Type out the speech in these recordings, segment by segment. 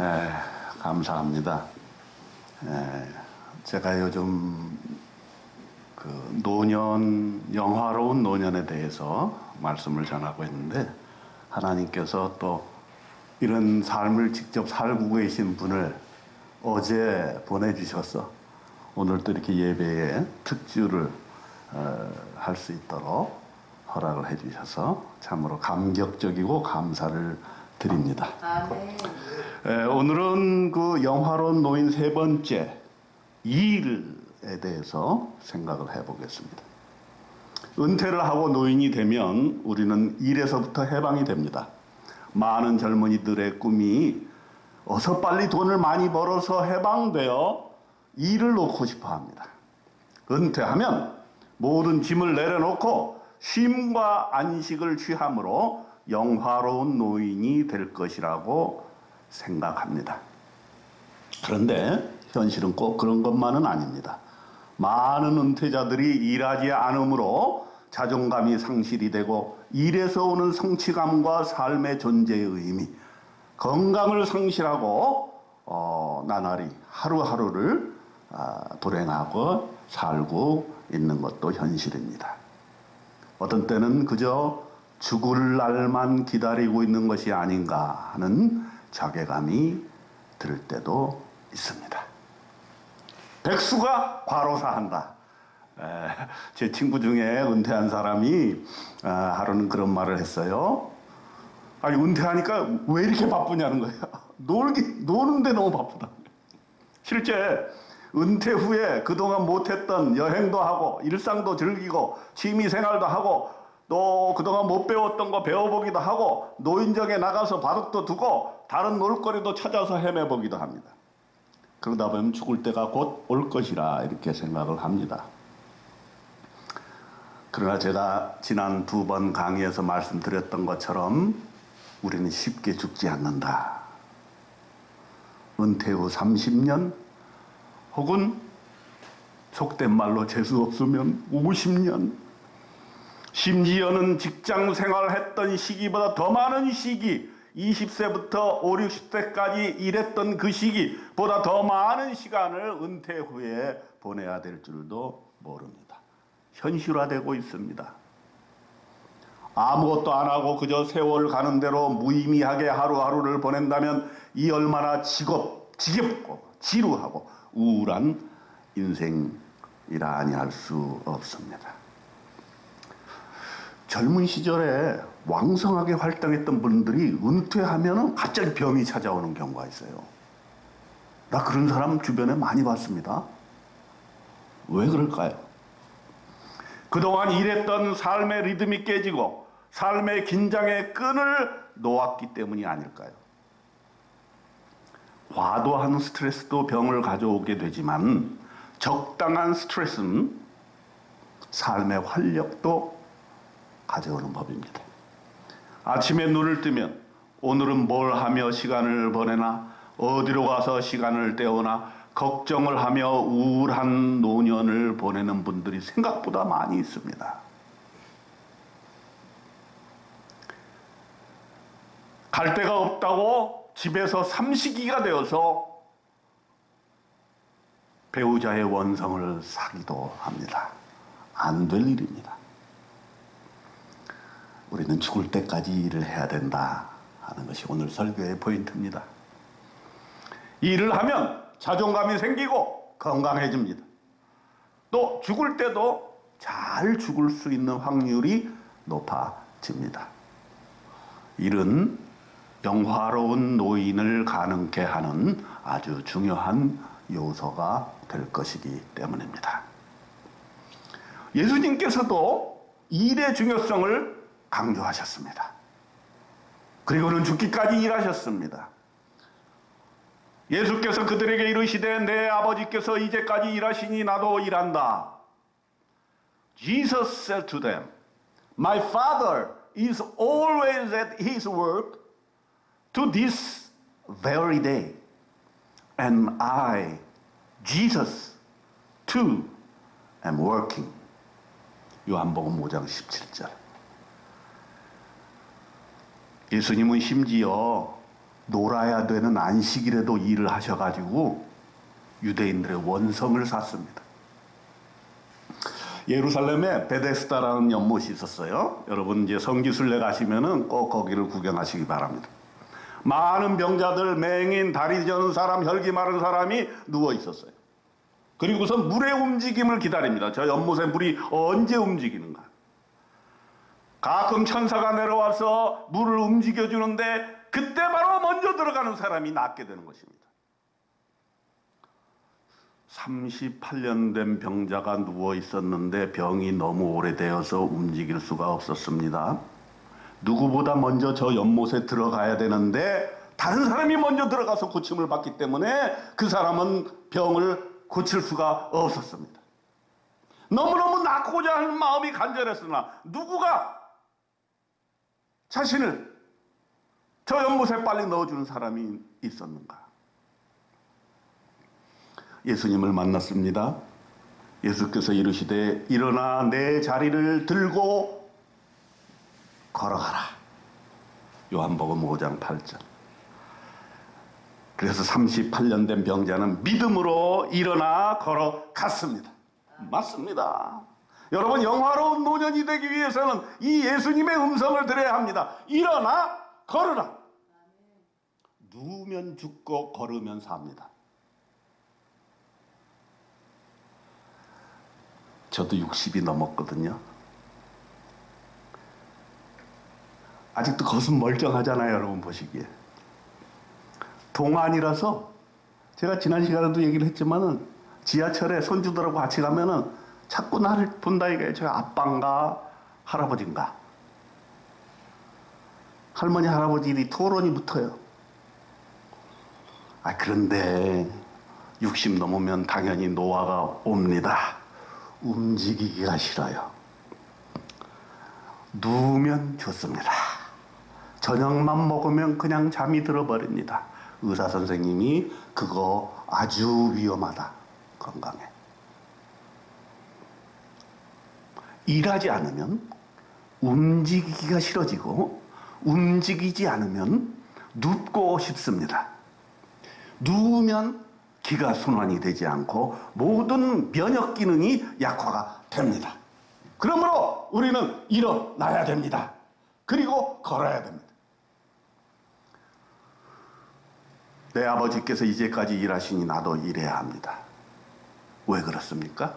에, 감사합니다. 제가 요즘 그 영화로운 노년에 대해서 말씀을 전하고 있는데, 하나님께서 또 이런 삶을 직접 살고 계신 분을 어제 보내주셔서 오늘 또 이렇게 예배에 특주를 할 수 있도록 허락을 해주셔서 참으로 감격적이고 감사를 드립니다. 아멘. 오늘은 그 영화로운 노인 세 번째 일에 대해서 생각을 해보겠습니다. 은퇴를 하고 노인이 되면 우리는 일에서부터 해방이 됩니다. 많은 젊은이들의 꿈이 어서 빨리 돈을 많이 벌어서 해방되어 일을 놓고 싶어 합니다. 은퇴하면 모든 짐을 내려놓고 쉼과 안식을 취함으로 영화로운 노인이 될 것이라고 생각합니다. 그런데 현실은 꼭 그런 것만은 아닙니다. 많은 은퇴자들이 일하지 않으므로 자존감이 상실이 되고 일에서 오는 성취감과 삶의 존재의 의미, 건강을 상실하고 나날이 하루하루를 불행하고 살고 있는 것도 현실입니다. 어떤 때는 그저 죽을 날만 기다리고 있는 것이 아닌가 하는 자괴감이 들 때도 있습니다. 백수가 과로사한다. 제 친구 중에 은퇴한 사람이 하루는 그런 말을 했어요. 아니, 은퇴하니까 왜 이렇게 바쁘냐는 거예요. 노는데 너무 바쁘다. 실제 은퇴 후에 그동안 못했던 여행도 하고 일상도 즐기고 취미생활도 하고 또 그동안 못 배웠던 거 배워보기도 하고 노인정에 나가서 바둑도 두고 다른 놀거리도 찾아서 헤매보기도 합니다. 그러다 보면 죽을 때가 곧 올 것이라 이렇게 생각을 합니다. 그러나 제가 지난 2번 강의에서 말씀드렸던 것처럼 우리는 쉽게 죽지 않는다. 은퇴 후 30년 혹은 속된 말로 재수 없으면 50년, 심지어는 직장 생활했던 시기보다 더 많은 시기, 20세부터 5, 60세까지 일했던 그 시기보다 더 많은 시간을 은퇴 후에 보내야 될 줄도 모릅니다. 현실화되고 있습니다. 아무것도 안 하고 그저 세월 가는 대로 무의미하게 하루하루를 보낸다면 이 얼마나 지겹고 지루하고 우울한 인생이라 아니할 수 없습니다. 젊은 시절에 왕성하게 활동했던 분들이 은퇴하면 갑자기 병이 찾아오는 경우가 있어요. 나 그런 사람 주변에 많이 봤습니다. 왜 그럴까요? 그동안 일했던 삶의 리듬이 깨지고 삶의 긴장의 끈을 놓았기 때문이 아닐까요? 과도한 스트레스도 병을 가져오게 되지만 적당한 스트레스는 삶의 활력도 가져오는 법입니다. 아침에 눈을 뜨면 오늘은 뭘 하며 시간을 보내나, 어디로 가서 시간을 때우나 걱정을 하며 우울한 노년을 보내는 분들이 생각보다 많이 있습니다. 갈 데가 없다고 집에서 삼식이가 되어서 배우자의 원성을 사기도 합니다. 안 될 일입니다. 우리는 죽을 때까지 일을 해야 된다 하는 것이 오늘 설교의 포인트입니다. 일을 하면 자존감이 생기고 건강해집니다. 또 죽을 때도 잘 죽을 수 있는 확률이 높아집니다. 일은 영화로운 노인을 가능케 하는 아주 중요한 요소가 될 것이기 때문입니다. 예수님께서도 일의 중요성을 강조하셨습니다. 그리고는 죽기까지 일하셨습니다. 예수께서 그들에게 이르시되 내 아버지께서 이제까지 일하시니 나도 일한다. Jesus said to them, My Father is always at his work to this very day. And I, Jesus, too, am working. 요한복음 5장 17절. 예수님은 심지어 놀아야 되는 안식일에도 일을 하셔가지고 유대인들의 원성을 샀습니다. 예루살렘에 베데스다라는 연못이 있었어요. 여러분 이제 성지순례 가시면은 꼭 거기를 구경하시기 바랍니다. 많은 병자들, 맹인, 다리 저는 사람, 혈기 마른 사람이 누워 있었어요. 그리고선 물의 움직임을 기다립니다. 저 연못의 물이 언제 움직이는가. 가끔 천사가 내려와서 물을 움직여주는데 그때 바로 먼저 들어가는 사람이 낫게 되는 것입니다. 38년 된 병자가 누워 있었는데 병이 너무 오래되어서 움직일 수가 없었습니다. 누구보다 먼저 저 연못에 들어가야 되는데 다른 사람이 먼저 들어가서 고침을 받기 때문에 그 사람은 병을 고칠 수가 없었습니다. 너무너무 낫고자 하는 마음이 간절했으나 누구가 자신을 저 연못에 빨리 넣어주는 사람이 있었는가? 예수님을 만났습니다. 예수께서 이르시되 일어나 내 자리를 들고 걸어가라. 요한복음 5장 8절. 그래서 38년 된 병자는 믿음으로 일어나 걸어갔습니다. 맞습니다. 여러분 영화로운 노년이 되기 위해서는 이 예수님의 음성을 들어야 합니다. 일어나 걸으라. 누우면 죽고 걸으면 삽니다. 저도 60이 넘었거든요. 아직도 겉은 멀쩡하잖아요, 여러분 보시기에. 동안이라서 제가 지난 시간에도 얘기를 했지만은 지하철에 손주들하고 같이 가면은 자꾸 나를 본다 이게 저 아빠인가 할아버지인가. 할머니 할아버지들이 토론이 붙어요. 그런데 60 넘으면 당연히 노화가 옵니다. 움직이기가 싫어요. 누우면 좋습니다. 저녁만 먹으면 그냥 잠이 들어버립니다. 의사 선생님이 그거 아주 위험하다. 건강에. 일하지 않으면 움직이기가 싫어지고 움직이지 않으면 눕고 싶습니다. 누우면 기가 순환이 되지 않고 모든 면역 기능이 약화가 됩니다. 그러므로 우리는 일어나야 됩니다. 그리고 걸어야 됩니다. 내 아버지께서 이제까지 일하시니 나도 일해야 합니다. 왜 그렇습니까?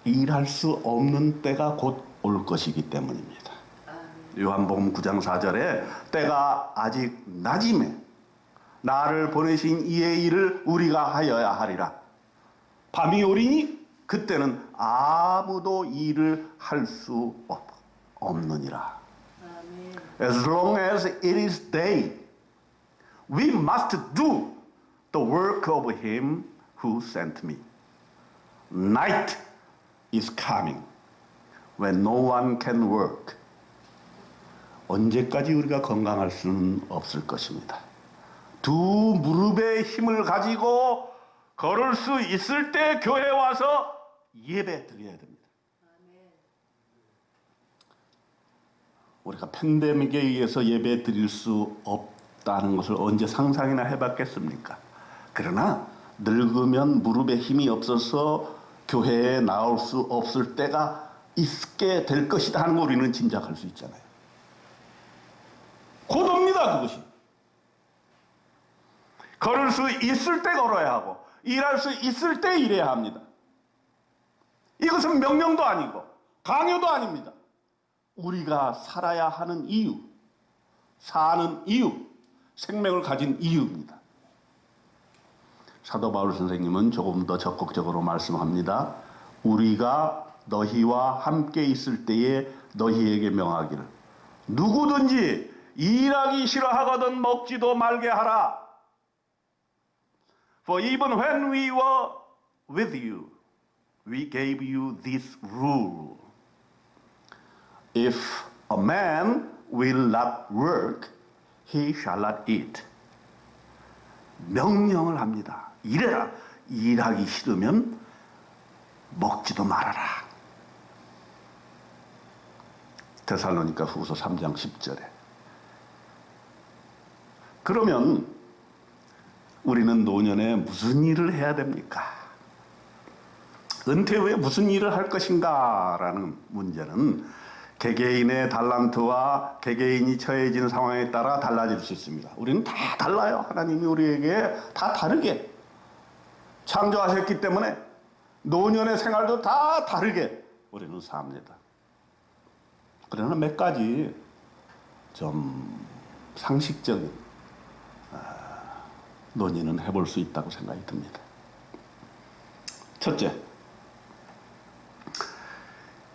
일할 수 없는 때가 곧 올 것이기 때문입니다. 요한복음 9장 4절에 때가 아직 낮임에 나를 보내신 이의 일을 우리가 하여야 하리라. 밤이 오리니 그때는 아무도 일을 할 수 없느니라. As long as it is day, we must do the work of him who sent me. Night is coming when no one can work. 언제까지 우리가 건강할 수는 없을 것입니다. 두 무릎의 힘을 가지고 걸을 수 있을 때 교회에 와서 예배 드려야 됩니다. 우리가 팬데믹에 의해서 예배 드릴 수 없다는 것을 언제 상상이나 해봤겠습니까? 그러나 늙으면 무릎에 힘이 없어서 교회에 나올 수 없을 때가 있게 될 것이다 하는 걸 우리는 짐작할 수 있잖아요. 곧 옵니다, 그것이. 걸을 수 있을 때 걸어야 하고 일할 수 있을 때 일해야 합니다. 이것은 명령도 아니고 강요도 아닙니다. 우리가 살아야 하는 이유, 사는 이유, 생명을 가진 이유입니다. 사도 바울 선생님은 조금 더 적극적으로 말씀합니다. 우리가 너희와 함께 있을 때에 너희에게 명하기를 누구든지 일하기 싫어하거든 먹지도 말게 하라. For even when we were with you, we gave you this rule. If a man will not work, he shall not eat. 명령을 합니다. 일해라. 일하기 싫으면 먹지도 말아라. 데살로니가 후서 3장 10절에 그러면 우리는 노년에 무슨 일을 해야 됩니까? 은퇴 후에 무슨 일을 할 것인가? 라는 문제는 개개인의 달란트와 개개인이 처해진 상황에 따라 달라질 수 있습니다. 우리는 다 달라요. 하나님이 우리에게 다 다르게 창조하셨기 때문에 노년의 생활도 다 다르게 우리는 삽니다. 그러나 몇 가지 좀 상식적인 논의는 해볼 수 있다고 생각이 듭니다. 첫째,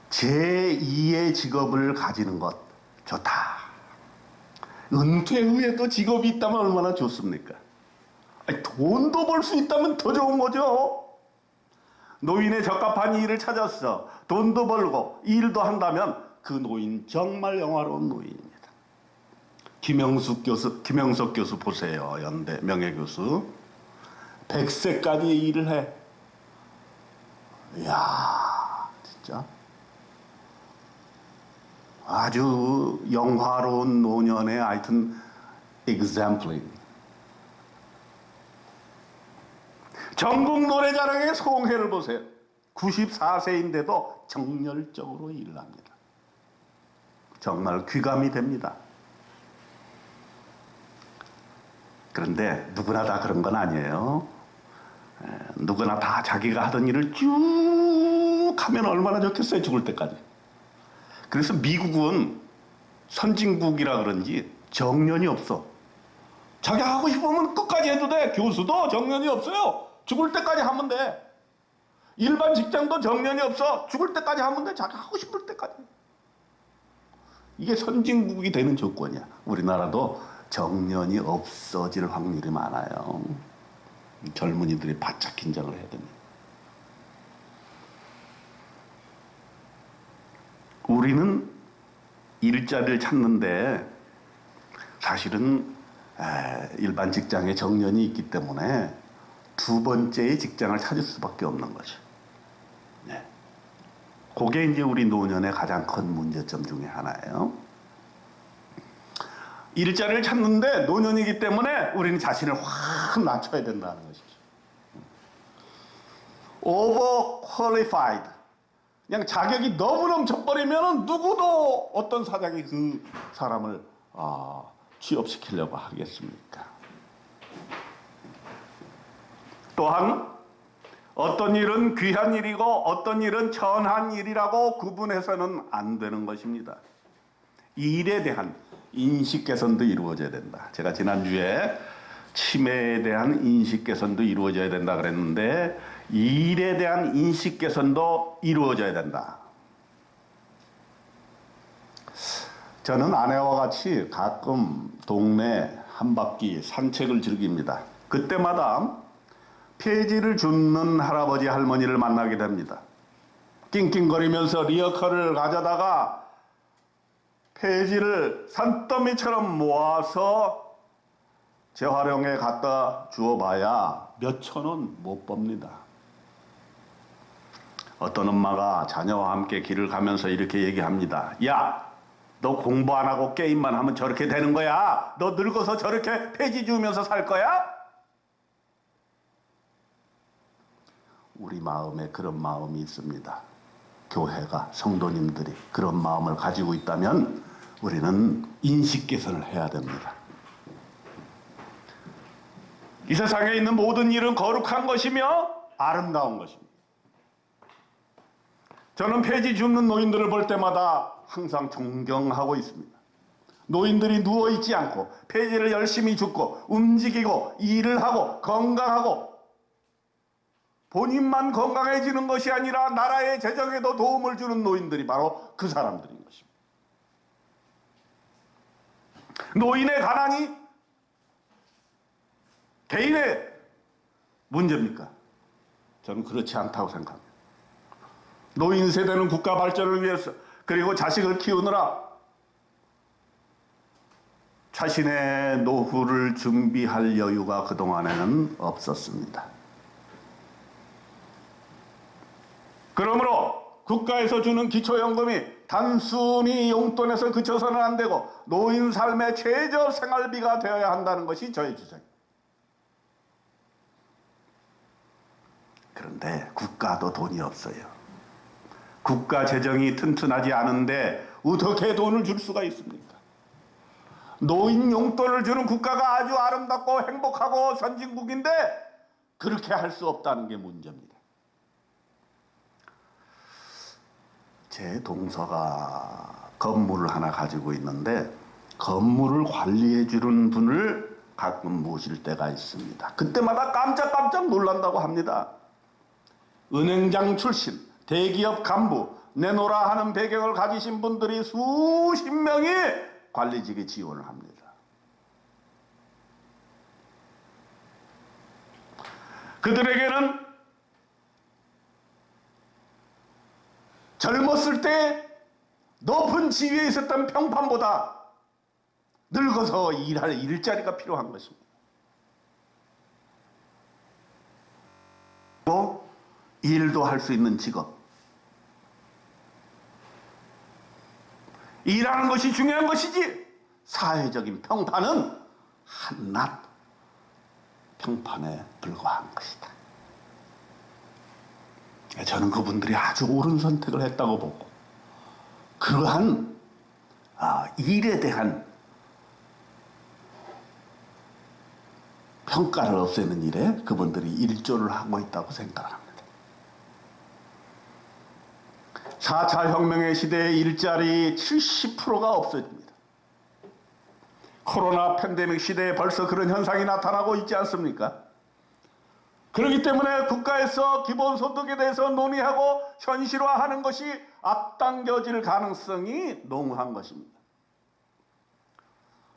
제2의 직업을 가지는 것 좋다. 은퇴 후에도 직업이 있다면 얼마나 좋습니까? 아니, 돈도 벌 수 있다면 더 좋은 거죠. 노인에 적합한 일을 찾았어. 돈도 벌고 일도 한다면 그 노인 정말 영화로운 노인입니다. 김영석 교수 보세요. 연대 명예교수. 100세까지 일을 해. 이야, 진짜. 아주 영화로운 노년의 하여튼 example. 전국 노래자랑의 송혜를 보세요. 94세인데도 정열적으로 일을 합니다. 정말 귀감이 됩니다. 그런데 누구나 다 그런 건 아니에요. 누구나 다 자기가 하던 일을 쭉 하면 얼마나 좋겠어요, 죽을 때까지. 그래서 미국은 선진국이라 그런지 정년이 없어. 자기 하고 싶으면 끝까지 해도 돼. 교수도 정년이 없어요. 죽을 때까지 하면 돼. 일반 직장도 정년이 없어. 죽을 때까지 하면 돼. 자기 하고 싶을 때까지. 이게 선진국이 되는 조건이야. 우리나라도 정년이 없어질 확률이 많아요. 젊은이들이 바짝 긴장을 해야 됩니다. 우리는 일자리를 찾는데 사실은 일반 직장에 정년이 있기 때문에 두 번째의 직장을 찾을 수밖에 없는 거죠. 네. 그게 이제 우리 노년의 가장 큰 문제점 중에 하나예요. 일자리를 찾는데 노년이기 때문에 우리는 자신을 확 낮춰야 된다는 것이죠. overqualified. 그냥 자격이 너무 넘쳐버리면 누구도 어떤 사장이 그 사람을 취업시키려고 하겠습니까? 또한 어떤 일은 귀한 일이고 어떤 일은 천한 일이라고 구분해서는 안 되는 것입니다. 일에 대한 인식 개선도 이루어져야 된다. 제가 지난주에 치매에 대한 인식 개선도 이루어져야 된다 그랬는데 일에 대한 인식 개선도 이루어져야 된다. 저는 아내와 같이 가끔 동네 한 바퀴 산책을 즐깁니다. 그때마다 폐지를 줍는 할아버지 할머니를 만나게 됩니다. 낑낑거리면서 리어커를 가져다가 폐지를 산더미처럼 모아서 재활용에 갖다 주어봐야 몇천 원 못 법니다. 어떤 엄마가 자녀와 함께 길을 가면서 이렇게 얘기합니다. 야, 너 공부 안 하고 게임만 하면 저렇게 되는 거야. 너 늙어서 저렇게 폐지 주우면서 살 거야? 우리 마음에 그런 마음이 있습니다. 교회가, 성도님들이 그런 마음을 가지고 있다면 우리는 인식 개선을 해야 됩니다. 이 세상에 있는 모든 일은 거룩한 것이며 아름다운 것입니다. 저는 폐지 줍는 노인들을 볼 때마다 항상 존경하고 있습니다. 노인들이 누워있지 않고 폐지를 열심히 줍고 움직이고 일을 하고 건강하고 본인만 건강해지는 것이 아니라 나라의 재정에도 도움을 주는 노인들이 바로 그 사람들인 것입니다. 노인의 가난이 개인의 문제입니까? 저는 그렇지 않다고 생각합니다. 노인 세대는 국가 발전을 위해서 그리고 자식을 키우느라 자신의 노후를 준비할 여유가 그동안에는 없었습니다. 그러므로 국가에서 주는 기초연금이 단순히 용돈에서 그쳐서는 안 되고 노인 삶의 최저 생활비가 되어야 한다는 것이 저의 주장입니다. 그런데 국가도 돈이 없어요. 국가 재정이 튼튼하지 않은데 어떻게 돈을 줄 수가 있습니까? 노인 용돈을 주는 국가가 아주 아름답고 행복하고 선진국인데 그렇게 할 수 없다는 게 문제입니다. 제 동서가 건물을 하나 가지고 있는데 건물을 관리해 주는 분을 가끔 모실 때가 있습니다. 그때마다 깜짝깜짝 놀란다고 합니다. 은행장 출신, 대기업 간부, 내노라 하는 배경을 가지신 분들이 수십 명이 관리직에 지원을 합니다. 그들에게는 젊었을 때 높은 지위에 있었던 평판보다 늙어서 일할 일자리가 필요한 것입니다. 또 일도 할 수 있는 직업. 일하는 것이 중요한 것이지 사회적인 평판은 한낱 평판에 불과한 것이다. 저는 그분들이 아주 옳은 선택을 했다고 보고 그러한 일에 대한 평가를 없애는 일에 그분들이 일조를 하고 있다고 생각합니다. 4차 혁명의 시대의 일자리 70%가 없어집니다. 코로나 팬데믹 시대에 벌써 그런 현상이 나타나고 있지 않습니까? 그렇기 때문에 국가에서 기본소득에 대해서 논의하고 현실화하는 것이 앞당겨질 가능성이 농후한 것입니다.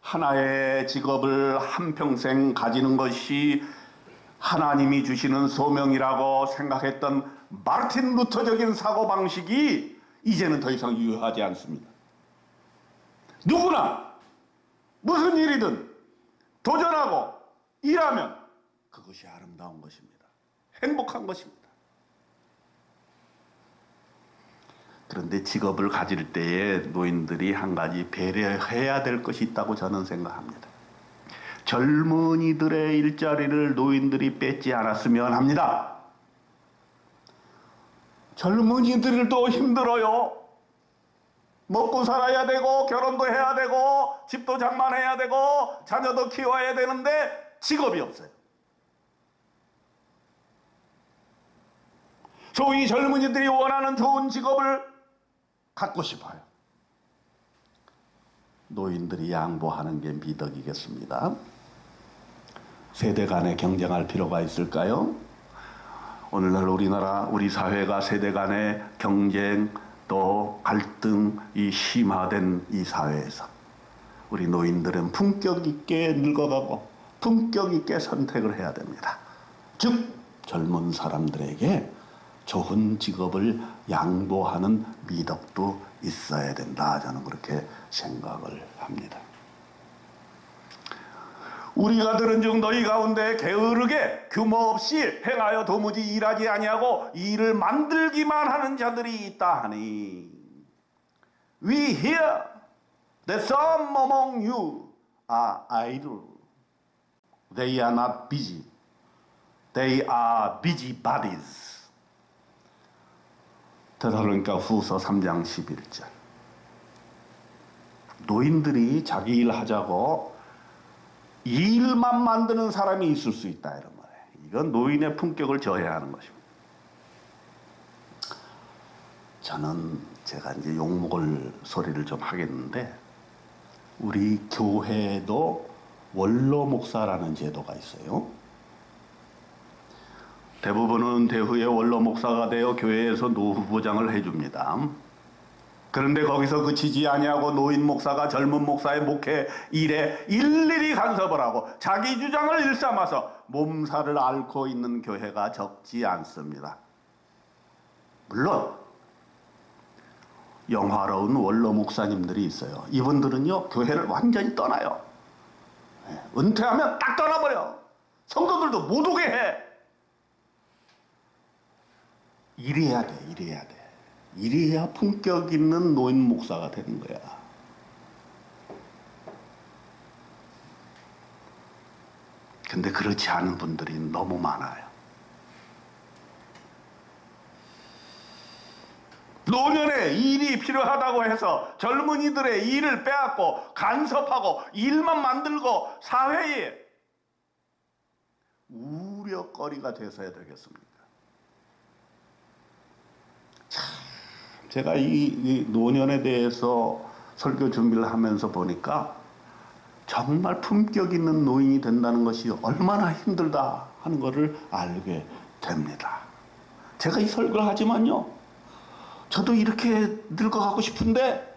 하나의 직업을 한평생 가지는 것이 하나님이 주시는 소명이라고 생각했던 마르틴 루터적인 사고방식이 이제는 더 이상 유효하지 않습니다. 누구나 무슨 일이든 도전하고 일하면 그것이 아름다운 것입니다. 행복한 것입니다. 그런데 직업을 가질 때에 노인들이 한 가지 배려해야 될 것이 있다고 저는 생각합니다. 젊은이들의 일자리를 노인들이 뺏지 않았으면 합니다. 젊은이들도 힘들어요. 먹고 살아야 되고 결혼도 해야 되고 집도 장만해야 되고 자녀도 키워야 되는데 직업이 없어요. 소위 젊은이들이 원하는 좋은 직업을 갖고 싶어요. 노인들이 양보하는 게 미덕이겠습니다. 세대 간에 경쟁할 필요가 있을까요? 오늘날 우리 사회가 세대 간의 경쟁 또 갈등이 심화된 이 사회에서 우리 노인들은 품격 있게 늙어가고 품격 있게 선택을 해야 됩니다. 즉 젊은 사람들에게 좋은 직업을 양보하는 미덕도 있어야 된다. 저는 그렇게 생각을 합니다. 우리가 들은 중 너희 가운데 게으르게 규모 없이 행하여 도무지 일하지 아니하고 일을 만들기만 하는 자들이 있다 하니 We hear that some among you are idle. They are not busy. They are busybodies. 데살로니가 후서 3장 11절. 노인들이 자기 일 하자고 일만 만드는 사람이 있을 수 있다 이런 말이에요. 이건 노인의 품격을 저해하는 것입니다. 저는 제가 이제 욕먹을 소리를 좀 하겠는데 우리 교회에도 원로 목사라는 제도가 있어요. 대부분은 대후에 원로 목사가 되어 교회에서 노후 보장을 해줍니다. 그런데 거기서 그치지 아니하고 노인 목사가 젊은 목사의 목회 일에 일일이 간섭을 하고 자기 주장을 일삼아서 몸살을 앓고 있는 교회가 적지 않습니다. 물론 영화로운 원로 목사님들이 있어요. 이분들은요 교회를 완전히 떠나요. 은퇴하면 딱 떠나버려. 성도들도 못 오게 해. 이래야 돼. 이래야 품격 있는 노인 목사가 되는 거야. 근데 그렇지 않은 분들이 너무 많아요. 노년에 일이 필요하다고 해서 젊은이들의 일을 빼앗고 간섭하고 일만 만들고 사회에 우려거리가 되어야 되겠습니까? 참, 제가 이 노년에 대해서 설교 준비를 하면서 보니까 정말 품격 있는 노인이 된다는 것이 얼마나 힘들다 하는 것을 알게 됩니다. 제가 이 설교를 하지만요, 저도 이렇게 늙어가고 싶은데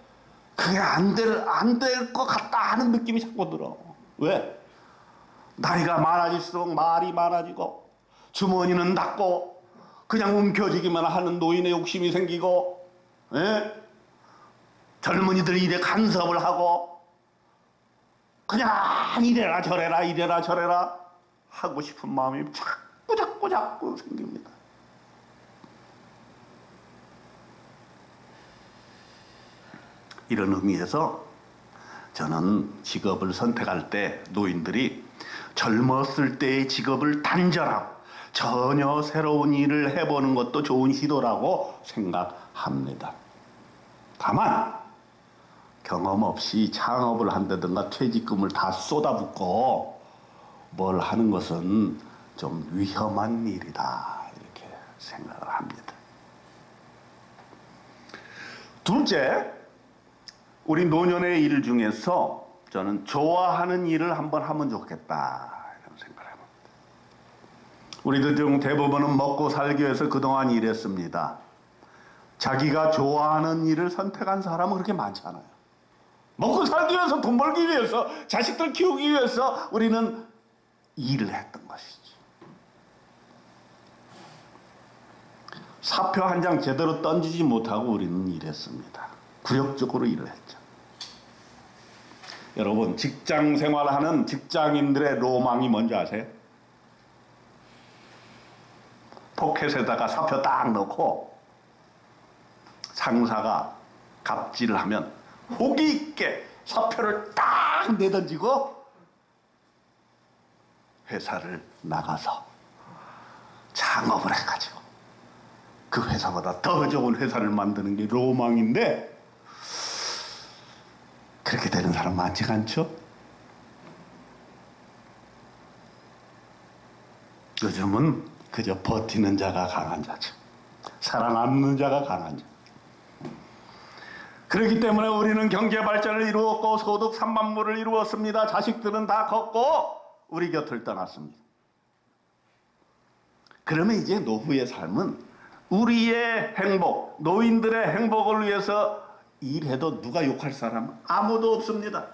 그게 안 될 것 같다 하는 느낌이 자꾸 들어. 왜? 나이가 많아질수록 말이 많아지고 주머니는 닫고 그냥 움켜쥐기만 하는 노인의 욕심이 생기고, 예? 젊은이들이 일에 간섭을 하고 그냥 이래라 저래라 하고 싶은 마음이 자꾸 생깁니다. 이런 의미에서 저는 직업을 선택할 때 노인들이 젊었을 때의 직업을 단절하고 전혀 새로운 일을 해보는 것도 좋은 시도라고 생각합니다. 다만 경험 없이 창업을 한다든가 퇴직금을 다 쏟아붓고 뭘 하는 것은 좀 위험한 일이다, 이렇게 생각을 합니다. 둘째, 우리 노년의 일 중에서 저는 좋아하는 일을 한번 하면 좋겠다, 이런 생각을 해봅니다. 우리들 중 대부분은 먹고 살기 위해서 그동안 일했습니다. 자기가 좋아하는 일을 선택한 사람은 그렇게 많지 않아요. 먹고 살기 위해서, 돈 벌기 위해서, 자식들 키우기 위해서 우리는 일을 했던 것이지. 사표 한 장 제대로 던지지 못하고 우리는 일했습니다. 굴욕적으로 일을 했죠. 여러분, 직장 생활하는 직장인들의 로망이 뭔지 아세요? 포켓에다가 사표 딱 넣고 상사가 갑질을 하면 호기 있게 사표를 딱 내던지고 회사를 나가서 창업을 해가지고 그 회사보다 더 좋은 회사를 만드는 게 로망인데, 그렇게 되는 사람 많지가 않죠? 요즘은 그저 버티는 자가 강한 자죠. 살아남는 자가 강한 자. 그렇기 때문에 우리는 경제 발전을 이루었고 소득 3만물을 이루었습니다. 자식들은 다 컸고 우리 곁을 떠났습니다. 그러면 이제 노후의 삶은 우리의 행복, 노인들의 행복을 위해서 일해도 누가 욕할 사람 아무도 없습니다.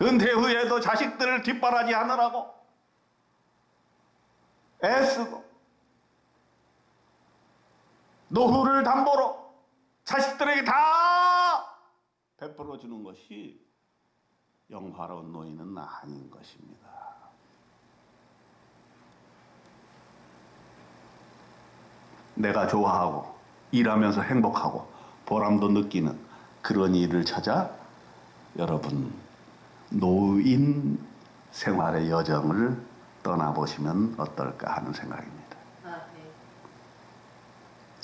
은퇴 후에도 자식들을 뒷바라지 하느라고 애쓰고 노후를 담보로 자식들에게 다 베풀어 주는 것이 영화로운 노인은 아닌 것입니다. 내가 좋아하고 일하면서 행복하고 보람도 느끼는 그런 일을 찾아 여러분 노인 생활의 여정을 떠나보시면 어떨까 하는 생각입니다.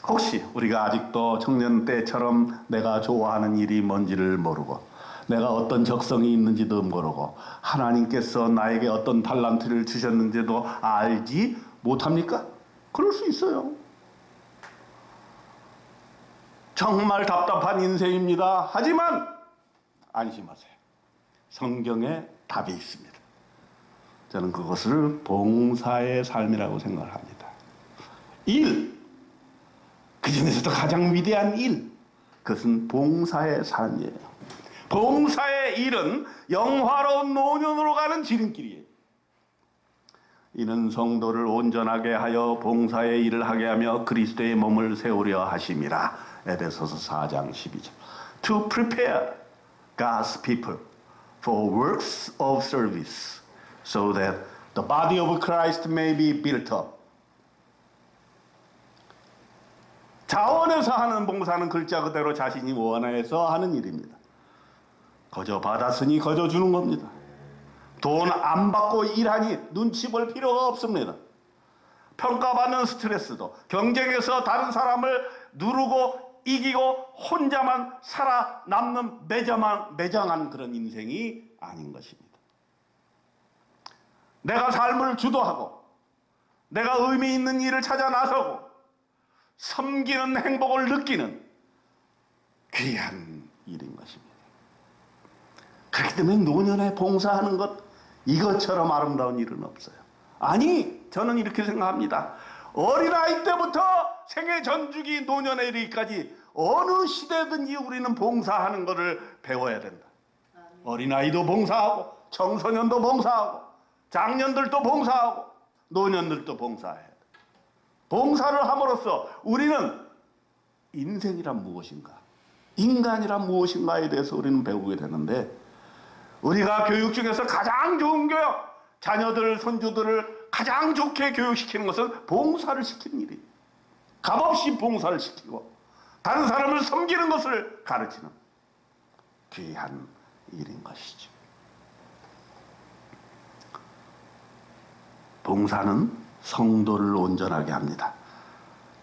혹시 우리가 아직도 청년 때처럼 내가 좋아하는 일이 뭔지를 모르고 내가 어떤 적성이 있는지도 모르고 하나님께서 나에게 어떤 달란트를 주셨는지도 알지 못합니까? 그럴 수 있어요. 정말 답답한 인생입니다. 하지만 안심하세요. 성경에 답이 있습니다. 저는 그것을 봉사의 삶이라고 생각을 합니다. 일, 그 중에서도 가장 위대한 일, 그것은 봉사의 삶이에요. 봉사의 일은 영화로운 노년으로 가는 지름길이에요. 이는 성도를 온전하게 하여 봉사의 일을 하게 하며 그리스도의 몸을 세우려 하심이라. 에베소서 4장 12절. To prepare God's people for works of service so that the body of Christ may be built up. 자원해서 하는 봉사는 글자 그대로 자신이 원해서 하는 일입니다. 거저 받았으니 거저 주는 겁니다. 돈 안 받고 일하니 눈치 볼 필요가 없습니다. 평가받는 스트레스도 경쟁에서 다른 사람을 누르고 이기고 혼자만 살아남는 매정한 그런 인생이 아닌 것입니다. 내가 삶을 주도하고 내가 의미 있는 일을 찾아 나서고 섬기는 행복을 느끼는 귀한 일인 것입니다. 그렇기 때문에 노년에 봉사하는 것 이것처럼 아름다운 일은 없어요. 아니, 저는 이렇게 생각합니다. 어린아이 때부터 생애 전주기 노년에 이르기까지 어느 시대든지 우리는 봉사하는 것을 배워야 된다. 어린아이도 봉사하고 청소년도 봉사하고 장년들도 봉사하고 노년들도 봉사해야 돼. 봉사를 함으로써 우리는 인생이란 무엇인가, 인간이란 무엇인가에 대해서 우리는 배우게 되는데, 우리가 교육 중에서 가장 좋은 교육, 자녀들, 손주들을 가장 좋게 교육시키는 것은 봉사를 시키는 일이에요. 값없이 봉사를 시키고 다른 사람을 섬기는 것을 가르치는 귀한 일인 것이죠. 봉사는 성도를 온전하게 합니다.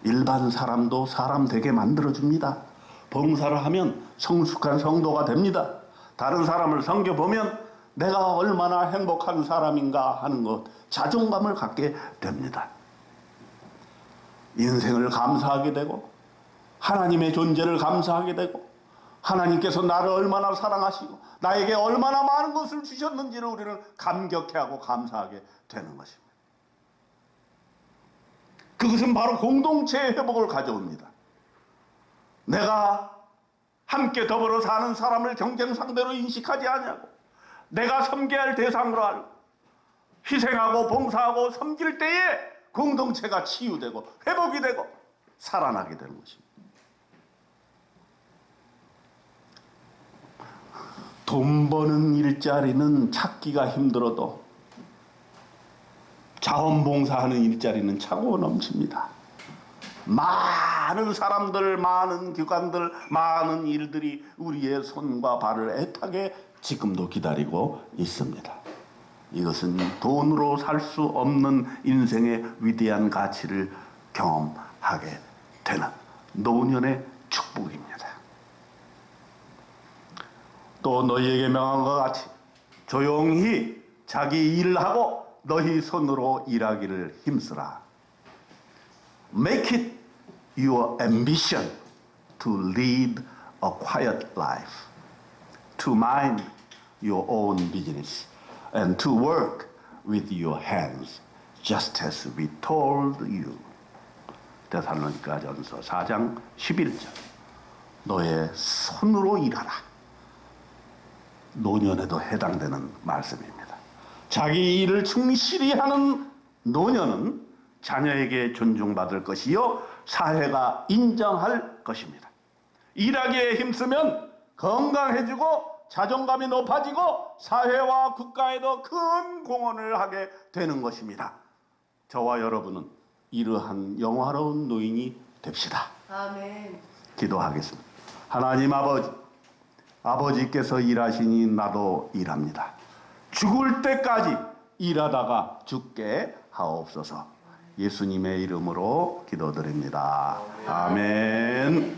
일반 사람도 사람 되게 만들어줍니다. 봉사를 하면 성숙한 성도가 됩니다. 다른 사람을 섬겨보면 내가 얼마나 행복한 사람인가 하는 것, 자존감을 갖게 됩니다. 인생을 감사하게 되고 하나님의 존재를 감사하게 되고 하나님께서 나를 얼마나 사랑하시고 나에게 얼마나 많은 것을 주셨는지를 우리는 감격해하고 감사하게 되는 것입니다. 그것은 바로 공동체의 회복을 가져옵니다. 내가 함께 더불어 사는 사람을 경쟁 상대로 인식하지 아니하고 내가 섬겨야 할 대상으로 알고 희생하고 봉사하고 섬길 때에 공동체가 치유되고 회복이 되고 살아나게 되는 것입니다. 돈 버는 일자리는 찾기가 힘들어도 자원봉사하는 일자리는 차고 넘칩니다. 많은 사람들, 많은 기관들, 많은 일들이 우리의 손과 발을 애타게 지금도 기다리고 있습니다. 이것은 돈으로 살 수 없는 인생의 위대한 가치를 경험하게 되는 노년의 축복입니다. 또 너희에게 명한 것 같이 조용히 자기 일을 하고 너희 손으로 일하기를 힘쓰라. Make it your ambition to lead a quiet life, to mind your own business, and to work with your hands, just as we told you. 데살로니가전서 4장 11절. 너의 손으로 일하라. 노년에도 해당되는 말씀입니다. 자기 일을 충실히 하는 노년은 자녀에게 존중받을 것이요 사회가 인정할 것입니다. 일하기에 힘쓰면 건강해지고 자존감이 높아지고 사회와 국가에도 큰 공헌을 하게 되는 것입니다. 저와 여러분은 이러한 영화로운 노인이 됩시다. 아멘. 기도하겠습니다. 하나님 아버지, 아버지께서 일하시니 나도 일합니다. 죽을 때까지 일하다가 죽게 하옵소서. 예수님의 이름으로 기도드립니다. 아멘.